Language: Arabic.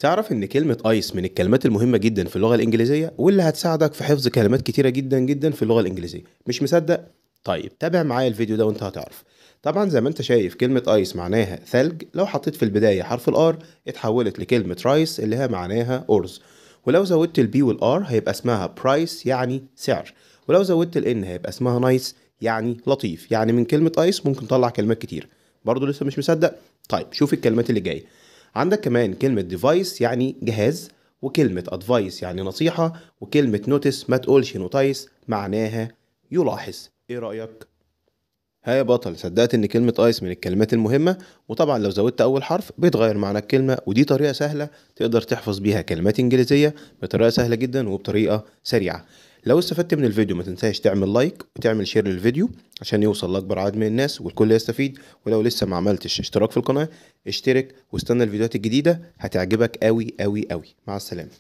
تعرف إن كلمة ايس من الكلمات المهمة جدا في اللغة الإنجليزية واللي هتساعدك في حفظ كلمات كتيرة جدا جدا في اللغة الإنجليزية. مش مصدق؟ طيب تابع معايا الفيديو ده وانت هتعرف. طبعا زي ما انت شايف كلمة ايس معناها ثلج، لو حطيت في البداية حرف الار اتحولت لكلمة رايس اللي هي معناها أرز، ولو زودت البي والار هيبقى اسمها برايس يعني سعر، ولو زودت الان هيبقى اسمها نايس يعني لطيف. يعني من كلمة ايس ممكن تطلع كلمات كتير. برضه لسه مش مصدق؟ طيب شوف الكلمات اللي جاية. عندك كمان كلمة ديفايس يعني جهاز، وكلمة ادفايس يعني نصيحة، وكلمة نوتس ما تقولش نوتايس معناها يلاحظ. ايه رأيك؟ ها يا بطل، صدقت ان كلمة ايس من الكلمات المهمة؟ وطبعا لو زودت اول حرف بيتغير معنى الكلمة، ودي طريقة سهلة تقدر تحفظ بيها كلمات انجليزية بطريقة سهلة جدا وبطريقة سريعة. لو استفدت من الفيديو ما تنساش تعمل لايك وتعمل شير للفيديو عشان يوصل لاكبر عدد من الناس والكل يستفيد. ولو لسه ما عملتش اشتراك في القناة اشترك واستنى الفيديوهات الجديدة هتعجبك قوي قوي قوي. مع السلامة.